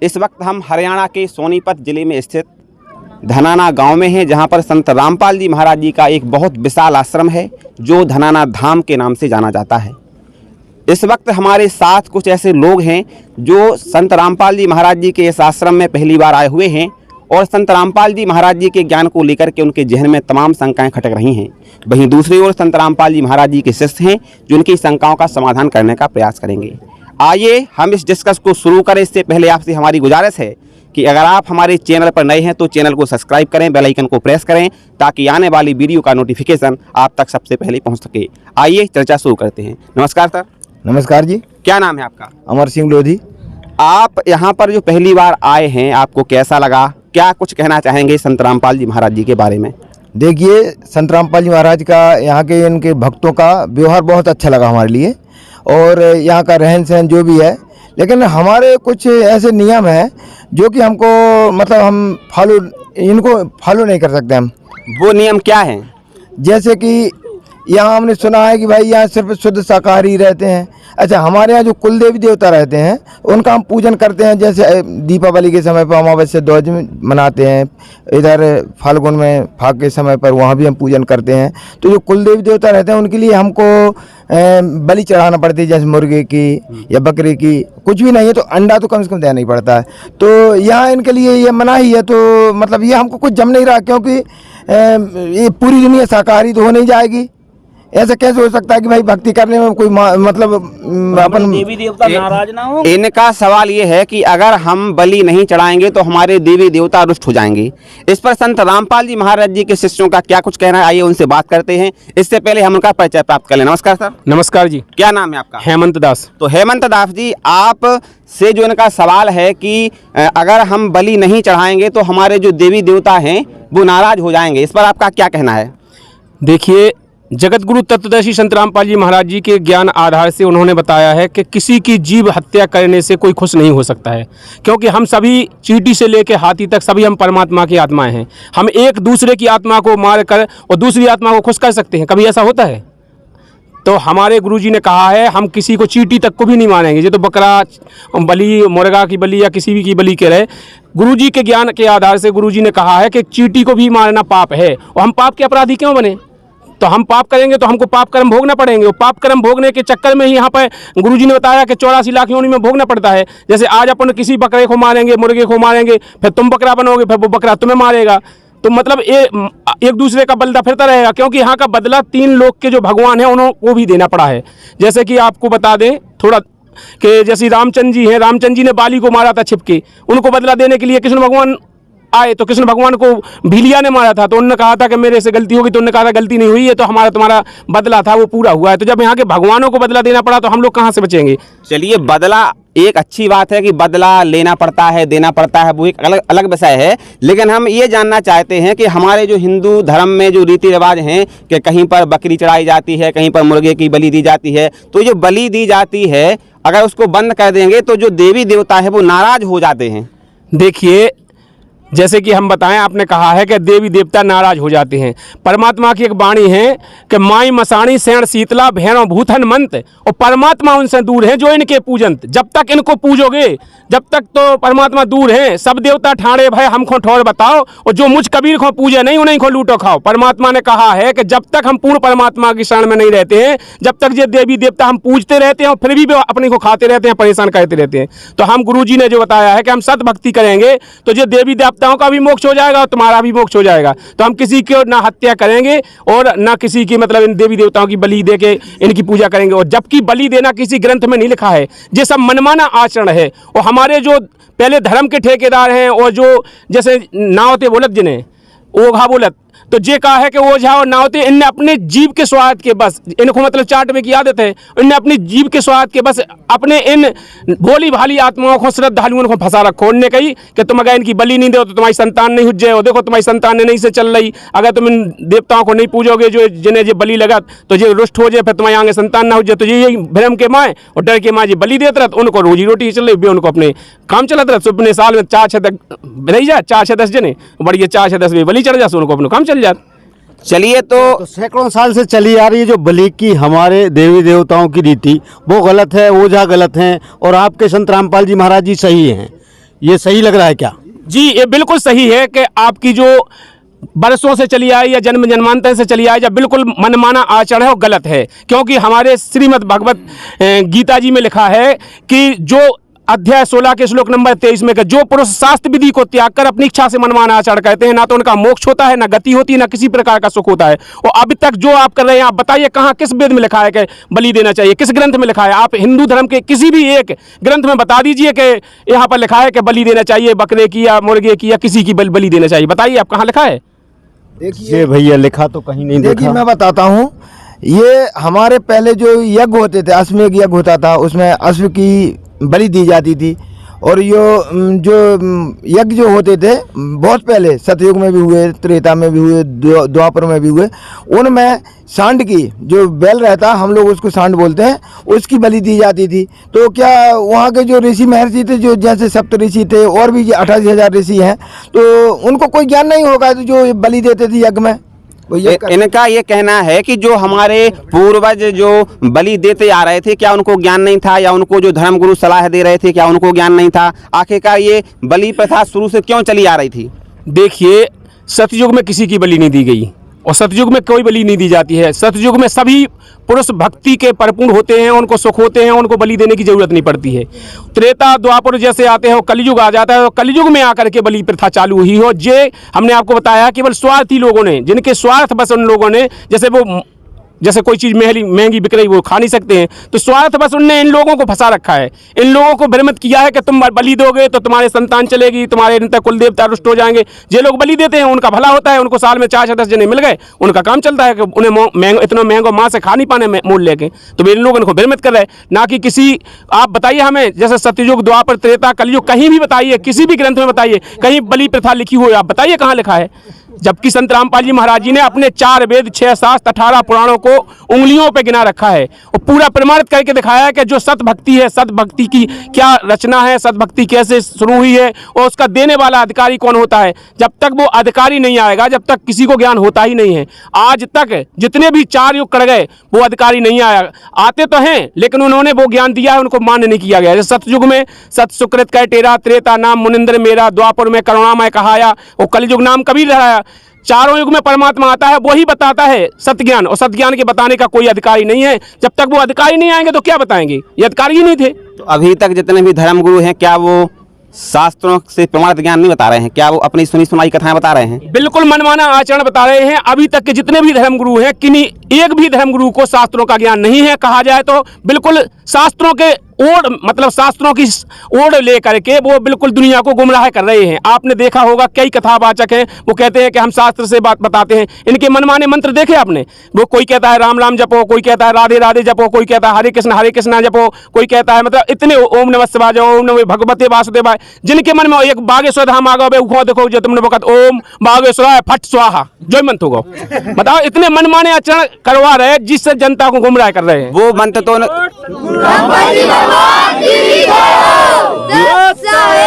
इस वक्त हम हरियाणा के सोनीपत जिले में स्थित धनाना गांव में हैं, जहां पर संत रामपाल जी महाराज जी का एक बहुत विशाल आश्रम है जो धनाना धाम के नाम से जाना जाता है। इस वक्त हमारे साथ कुछ ऐसे लोग हैं जो संत रामपाल जी महाराज जी के इस आश्रम में पहली बार आए हुए हैं और संत रामपाल जी महाराज जी के ज्ञान को लेकर के उनके जहन में तमाम शंकाएं खटक रही हैं। वहीं दूसरी ओर संत रामपाल जी महाराज जी के शिष्य हैं जो उनकी शंकाओं का समाधान करने का प्रयास करेंगे। आइए हम इस डिस्कस को शुरू करें। इससे पहले आपसे हमारी गुजारिश है कि अगर आप हमारे चैनल पर नए हैं तो चैनल को सब्सक्राइब करें, बेल आइकन को प्रेस करें ताकि आने वाली वीडियो का नोटिफिकेशन आप तक सबसे पहले पहुंच सके। आइए चर्चा शुरू करते हैं। नमस्कार सर। नमस्कार जी। क्या नाम है आपका? अमर सिंह लोधी। आप यहाँ पर जो पहली बार आए हैं, आपको कैसा लगा? क्या कुछ कहना चाहेंगे संत रामपाल जी महाराज जी के बारे में? देखिए, संत रामपाल जी महाराज का, यहाँ के इनके भक्तों का व्यवहार बहुत अच्छा लगा हमारे लिए और यहाँ का रहन सहन जो भी है, लेकिन हमारे कुछ ऐसे नियम हैं जो कि हमको मतलब हम इनको फॉलो नहीं कर सकते हम। वो नियम क्या हैं? जैसे कि यहाँ हमने सुना है कि भाई यहाँ सिर्फ शुद्ध शाकाहारी रहते हैं। अच्छा, हमारे यहाँ जो कुल देवी देवता रहते हैं उनका हम पूजन करते हैं। जैसे दीपावली के समय पर अमावस्या ध्वज मनाते हैं, इधर फाल्गुन में फाग के समय पर वहाँ भी हम पूजन करते हैं। तो जो कुल देवी देवता रहते हैं उनके लिए हमको बलि चढ़ाना पड़ती है, जैसे मुर्गे की या बकरे की। कुछ भी नहीं है तो अंडा तो कम से कम देना ही पड़ता है। तो यहाँ इनके लिए ये मनाही है। तो मतलब ये हमको कुछ जम नहीं रहा, क्योंकि ये पूरी दुनिया शाकाहारी तो हो नहीं जाएगी। ऐसा कैसे हो सकता है कि भाई भक्ति करने में कोई मतलब अपन देवी देवता नाराज ना हो? इनका सवाल ये है कि अगर हम बलि नहीं चढ़ाएंगे तो हमारे देवी देवता रुष्ट हो जाएंगे। इस पर संत रामपाल जी महाराज जी के शिष्यों का क्या कुछ कहना है, आइए उनसे बात करते हैं। इससे पहले हम उनका परिचय प्राप्त कर लें। नमस्कार सर। नमस्कार जी। क्या नाम है आपका? हेमंत दास। तो हेमंत दास जी, आप से जो इनका सवाल है कि अगर हम बलि नहीं चढ़ाएंगे तो हमारे जो देवी देवता हैं वो नाराज हो जाएंगे, इस पर आपका क्या कहना है? देखिए, जगत गुरु तत्वदर्शी संत रामपाल जी महाराज जी के ज्ञान आधार से उन्होंने बताया है कि किसी की जीव हत्या करने से कोई खुश नहीं हो सकता है, क्योंकि हम सभी चींटी से लेकर हाथी तक सभी हम परमात्मा की आत्माएं हैं। हम एक दूसरे की आत्मा को मार कर और दूसरी आत्मा को खुश कर सकते हैं, कभी ऐसा होता है? तो हमारे गुरुजी ने कहा है हम किसी को चींटी तक को भी नहीं मानेंगे। ये तो बकरा बलि, मुर्गा की बलि या किसी भी की बलि के रहे। गुरुजी के ज्ञान के आधार से गुरुजी ने कहा है कि चींटी को भी मारना पाप है, और हम पाप के अपराधी क्यों बने? तो हम पाप करेंगे तो हमको पाप कर्म भोगना पड़ेंगे, और पाप कर्म भोगने के चक्कर में ही यहाँ पर गुरुजी ने बताया कि 84 लाख योनि में भोगना पड़ता है। जैसे आज अपन किसी बकरे को मारेंगे, मुर्गे को मारेंगे, फिर तुम बकरा बनोगे, फिर वो बकरा तुम्हें मारेगा। तो मतलब एक दूसरे का बदला फिरता रहेगा, क्योंकि यहाँ का बदला 3 लोक के जो भगवान हैं उनको भी देना पड़ा है। जैसे कि आपको बता दें थोड़ा कि जैसे रामचंद्र जी हैं, रामचंद्र जी ने बाली को मारा था छिपके, उनको बदला देने के लिए कृष्ण भगवान आए। तो कृष्ण भगवान को भीलिया ने मारा था, तो उन्होंने कहा था कि मेरे से गलती होगी, तो उन्होंने कहा था गलती नहीं हुई है, तो तुम्हारा बदला था वो पूरा हुआ है। तो जब यहाँ के भगवानों को बदला देना पड़ा तो हम लोग कहाँ से बचेंगे? चलिए, बदला एक अच्छी बात है कि बदला लेना पड़ता है, देना पड़ता है, वो एक अलग विषय है। लेकिन हम ये जानना चाहते हैं कि हमारे जो हिंदू धर्म में जो रीति रिवाज हैं कि कहीं पर बकरी चढ़ाई जाती है, कहीं पर मुर्गे की बलि दी जाती है, तो जो बलि दी जाती है अगर उसको बंद कर देंगे तो जो देवी देवता है वो नाराज हो जाते हैं। देखिए, जैसे कि हम बताएं, आपने कहा है कि देवी देवता नाराज हो जाते हैं। परमात्मा की एक वाणी है कि माई मसाणी शरण शीतला भैरव भूथन मंत, और परमात्मा उनसे दूर है जो इनके पूजंत। जब तक इनको पूजोगे जब तक तो परमात्मा दूर है। सब देवता ठाणे भाई हमको ठौर बताओ, और जो मुझ कबीर को पूजे नहीं उन्हीं को लूटो खाओ। परमात्मा ने कहा है कि जब तक हम पूर्ण परमात्मा की शरण में नहीं रहते हैं, जब तक ये देवी देवता हम पूजते रहते हैं और फिर भी अपने को खाते रहते हैं, परेशान करते रहते हैं। तो हम गुरुजी ने जो बताया है कि हम सत भक्ति करेंगे तो ये देवी देवताओं का भी मोक्ष हो जाएगा और तुम्हारा भी मोक्ष हो जाएगा। तो हम किसी की ना हत्या करेंगे और ना किसी की मतलब इन देवी देवताओं की बलि दे के इनकी पूजा करेंगे। और जबकि बलि देना किसी ग्रंथ में नहीं लिखा है, ये सब मनमाना आचरण है। और हमारे जो पहले धर्म के ठेकेदार हैं और जो जैसे नावते बोलत जिन्हें ओघा बोलत, तो ये कहा है कि ओझा और नावते इनने अपने जीव के स्वार्थ के बस, इनको मतलब चाट में की आदत है, इनने अपनी जीव के स्वार्थ के बस अपने इन भोली भाली आत्माओं को, श्रद्धालुओं को फंसा रखो। उनने कही कि तुम अगर इनकी बलि नहीं दो तो तुम्हारी संतान नहीं हुज्जे हो। देखो तुम्हारी संतान नहीं से चल रही, अगर तुम इन देवताओं को नहीं पूजोगे जो जिन्हें ये बलि लगा तो ये रुष्ट हो जाए, फिर तुम्हारी आगे संतान ना हुज्जे। तो ये भ्रम के माए और डर के माए ये बलि देते रहते, उनको रोजी रोटी चल रही, उनको अपने काम चलते रहते। अपने साल में 4-6 रह जाए, 4-6-10 जने बढ़िया 4-6-10 में बलि चढ़ जाए, उनको अपना काम चल जाए। चलिए, तो सैकड़ों साल से चली आ रही है जो बलि की हमारे देवी देवताओं की रीति, वो गलत है, ओझा गलत हैं और आपके संत रामपाल जी महाराज जी सही हैं। ये सही लग रहा है क्या? जी ये बिल्कुल सही है कि आपकी जो बरसों से चली आई या जन्म जन्मांतर से चली आई, जब बिल्कुल मनमाना आचरण है वो गलत है। क्योंकि हमारे श्रीमद् भगवत गीता जी में लिखा है कि जो अध्याय 16 के श्लोक नंबर 23 में जो पुरुष शास्त्र विधि को त्याग कर अपनी इच्छा से मनमाना आचरण करते हैं, ना तो उनका मोक्ष होता है, ना गति होती है, ना किसी प्रकार का सुख होता है। और अभी तक जो आप कर रहे हैं, आप बताइए कहाँ किस वेद में लिखा है कि बलि देना चाहिए, किस ग्रंथ में लिखा है? आप हिंदू धर्म के किसी भी एक ग्रंथ में बता दीजिए कि यहाँ पर लिखा है कि बलि देना चाहिए, बकरे की या मुर्गे की या किसी की बलि देना चाहिए। बताइए आप कहाँ लिखा है? ये भैया लिखा तो कहीं नहीं देखिए देखा। मैं बताता हूँ, ये हमारे पहले जो यज्ञ होते थे, अश्वमेध यज्ञ होता था, उसमें अश्व की बलि दी जाती थी। और जो यज्ञ जो होते थे बहुत पहले, सतयुग में भी हुए, त्रेता में भी हुए, द्वापर में भी हुए, उनमें सांड की जो बैल रहता, हम लोग उसको सांड बोलते हैं, उसकी बलि दी जाती थी। तो क्या वहाँ के जो ऋषि महर्षि थे, जो जैसे सप्त ऋषि थे और भी 88,000 ऋषि हैं, तो उनको कोई ज्ञान नहीं होगा तो जो बलि देते थे यज्ञ में। इनका ये कहना है कि जो हमारे पूर्वज जो बलि देते आ रहे थे, क्या उनको ज्ञान नहीं था, या उनको जो धर्मगुरु सलाह दे रहे थे क्या उनको ज्ञान नहीं था? आखिरकार ये बलि प्रथा शुरू से क्यों चली आ रही थी? देखिए, सतयुग में किसी की बलि नहीं दी गई और सतयुग में कोई बलि नहीं दी जाती है। सतयुग में सभी पुरुष भक्ति के परिपूर्ण होते हैं, उनको सुख होते हैं, उनको बलि देने की जरूरत नहीं पड़ती है। त्रेता द्वापर जैसे आते हैं, कलयुग आ जाता है, और कलयुग में आकर के बलि प्रथा चालू हुई हो। जे हमने आपको बताया केवल स्वार्थी लोगों ने, जिनके स्वार्थ बस उन लोगों ने, जैसे कोई चीज़ महंगी बिक रही वो खा नहीं सकते हैं, तो स्वार्थ बस उनने इन लोगों को फंसा रखा है। इन लोगों को भ्रमित किया है कि तुम बलि दोगे तो तुम्हारे संतान चलेगी, तुम्हारे कुल देवता रुष्ट हो जाएंगे। जो लोग बलि देते हैं उनका भला होता है, उनको साल में 4 से 10 जने मिल गए, उनका काम चलता है कि उन्हें इतना महंगा माँ से खा नहीं पाने मोल लेके। तो इन लोग इनको भ्रमित कर रहे हैं, ना कि किसी, आप बताइए हमें, जैसे सतयुग द्वापर त्रेता कलयुग, कहीं भी बताइए, किसी भी ग्रंथ में बताइए कहीं बलि प्रथा लिखी हो, आप बताइए कहाँ लिखा है? जबकि संत रामपाल जी महाराज जी ने अपने 4 वेद, 6 शास्त्र, 18 पुराणों को उंगलियों पे गिना रखा है और पूरा प्रमाणित करके दिखाया है कि जो सतभक्ति है, सतभक्ति की क्या रचना है, सतभक्ति कैसे शुरू हुई है और उसका देने वाला अधिकारी कौन होता है। जब तक वो अधिकारी नहीं आएगा, जब तक किसी को ज्ञान होता ही नहीं है। आज तक जितने भी 4 युग कर गए वो अधिकारी नहीं आया, आते तो हैं लेकिन उन्होंने वो ज्ञान दिया है, उनको मान्य नहीं किया गया। जैसे सतयुग में सत सुकृत कह टेरा, त्रेता नाम मुनिंद्र मेरा, द्वापर में करुणामय कहाया, और कलयुग नाम कबीर रहाया। चारों युग में परमात्मा आता है, वही बताता है सत्य-ज्ञान, और सत्य-ज्ञान के बताने का कोई अधिकारी नहीं है। जब तक वो अधिकारी नहीं आएंगे तो क्या बताएंगे? ये अधिकारी ही नहीं थे। तो अभी तक जितने भी धर्मगुरु हैं, क्या वो शास्त्रों से प्रमाणित ज्ञान नहीं बता रहे हैं? क्या वो अपनी सुनी सुनाई कथाएं बता रहे हैं? बिल्कुल मनमाना आचरण बता रहे हैं। अभी तक के जितने भी धर्मगुरु हैं, किन्हीं एक भी धर्मगुरु को शास्त्रों का ज्ञान नहीं है। कहा जाए तो बिल्कुल शास्त्रों के ओढ़, मतलब शास्त्रों की ओढ़ लेकर के वो बिल्कुल दुनिया को गुमराह कर रहे हैं। आपने देखा होगा कई कथावाचक हैं, वो कहते हैं कि हम शास्त्र से बात बताते हैं। इनके मनमाने मंत्र देखे आपने? वो कोई कहता है राम राम जपो, कोई कहता है राधे राधे जपो, कोई कहता है हरे कृष्ण जपो, कोई कहता है मतलब इतने ओम नमः शिवाय जपो, ओम नमः भगवते वासुदेवाय। जिनके मन में एक बागेश्वर धाम आ गए, उखो देखो जो तुमने वक्त ओम बागेश्वराय फट स्वाहा जय मंत्र होगा। बताओ, इतने मनमाने आचरण करवा रहे हैं जिससे जनता को गुमराह कर रहे हैं। वो मंत्र तो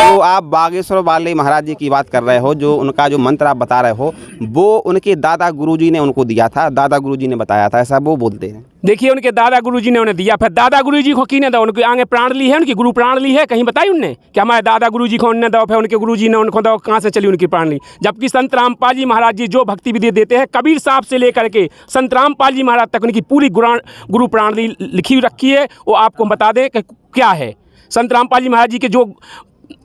तो आप बागेश्वर वाले महाराज जी की बात कर रहे हो, जो उनका जो मंत्र आप बता रहे हो, वो उनके दादा गुरुजी ने उनको दिया था, दादा गुरुजी ने बताया था, ऐसा वो बोलते हैं। देखिए, उनके दादा गुरुजी ने उन्हें दिया, फिर दादा गुरुजी को किने दो? उनके आगे प्राण ली है, उनकी गुरु प्राण ली है, कहीं बताई उनने कि हमारे दादा गुरुजी को उन्होंने दो, फिर उनके गुरुजी ने उनको दो? कहाँ से चली उनकी प्राण ली? जबकि संत रामपाल जी महाराज जी जो भक्ति विधि देते हैं, कबीर साहब से लेकर के संत रामपाल जी महाराज तक उनकी पूरी गुरु प्राण ली लिखी रखी है। वो आपको बता दें कि क्या है। संत रामपाल जी महाराज जी के जो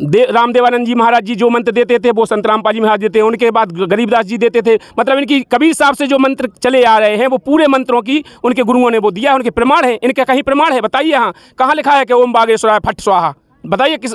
रामदेवानंद जी महाराज जी जो मंत्र देते थे वो संत रामपाल जी महाराज देते हैं, उनके बाद गरीबदास जी देते थे। मतलब इनकी कबीर साहब से जो मंत्र चले आ रहे हैं वो पूरे मंत्रों की उनके गुरुओं ने वो दिया है, उनके प्रमाण है। इनका कहीं प्रमाण है? बताइए, यहाँ कहाँ लिखा है कि ओम बागेश्वराय फट स्वाहा? बताइए किस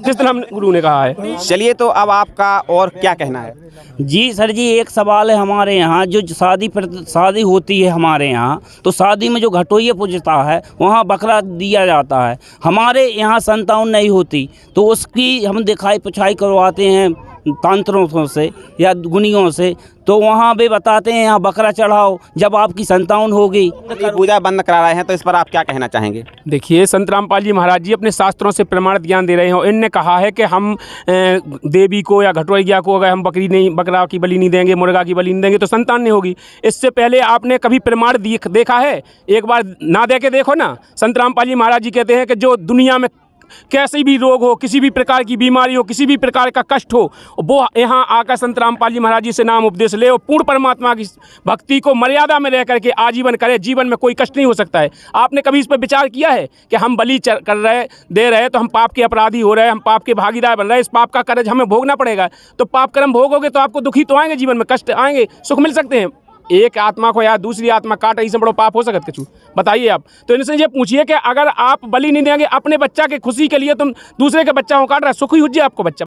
तरह हम गुरु ने कहा है। चलिए, तो अब आपका और क्या कहना है? जी सर जी, एक सवाल है। हमारे यहाँ जो शादी होती है हमारे यहाँ, तो शादी में जो घटोइया पूजता है वहाँ बकरा दिया जाता है। हमारे यहाँ संतान नहीं होती तो उसकी हम दिखाई पुछाई करवाते हैं तांत्रों से या गुनियों से, तो वहाँ भी बताते हैं यहाँ बकरा चढ़ाओ जब आपकी संतान होगी। ये पूजा बंद करा रहे हैं, तो इस पर आप क्या कहना चाहेंगे? देखिए, संत रामपाल जी महाराज जी अपने शास्त्रों से प्रमाणित ज्ञान दे रहे हैं। इनने कहा है कि हम देवी को या घटोइया को अगर हम बकरा की बलि नहीं देंगे, मुर्गा की बलि नहीं देंगे तो संतान नहीं होगी। इससे पहले आपने कभी प्रमाण देखा है? एक बार ना दे के देखो ना। संत रामपाल जी महाराज जी कहते हैं कि जो दुनिया में कैसी भी रोग हो, किसी भी प्रकार की बीमारी हो, किसी भी प्रकार का कष्ट हो, वो यहाँ आकर संत रामपाल जी महाराज जी से नाम उपदेश ले और पूर्ण परमात्मा की भक्ति को मर्यादा में रह करके आजीवन करे। जीवन में कोई कष्ट नहीं हो सकता है। आपने कभी इस पर विचार किया है कि हम बलि कर रहे दे रहे तो हम पाप के अपराधी हो रहे हैं, हम पाप के भागीदार बन रहे हैं, इस पाप का कर्ज हमें भोगना पड़ेगा। तो पाप कर्म भोगोगे तो आपको दुखी तो आएंगे, जीवन में कष्ट आएंगे, सुख मिल सकते हैं। एक आत्मा को यार दूसरी आत्मा काट, इससे बड़ा पाप हो सकता कछु? बताइए आप। तो इनसे ये पूछिए कि अगर आप बलि नहीं देंगे अपने बच्चा के खुशी के लिए, तुम दूसरे के बच्चा को काट रहे, सुखी हो जाए आपको बच्चा।